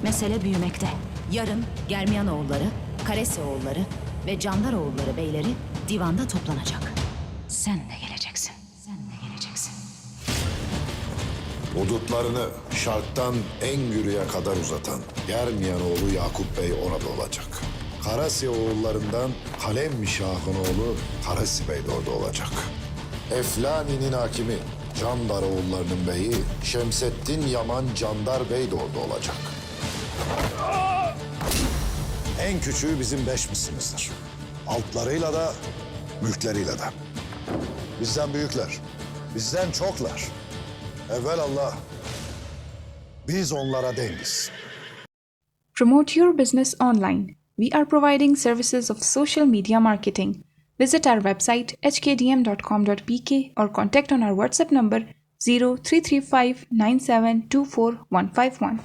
Mesele büyümekte. Yarın Germiyanoğulları, Karesioğulları ve Candaroğulları beyleri divanda toplanacak. Sen de geleceksin. Sen de geleceksin. Hudutlarını şarktan Engürü'ye kadar uzatan Germiyanoğlu Yakup Bey orada olacak. Karasya oğullarından Kalem Şah'ın oğlu Karasi Bey de orada olacak. Eflani'nin hakimi Candar oğullarının beyi Şemseddin Yaman Candar Bey de orada olacak. En küçüğü bizim 5 misimizdir. Altlarıyla da, mülkleriyle de. Bizden büyükler, bizden çoklar. Evvelallah, biz onlara dengiz. Promote your business online. We are providing services of social media marketing. Visit our website hkdm.com.pk or contact on our WhatsApp number 0335 9724 151.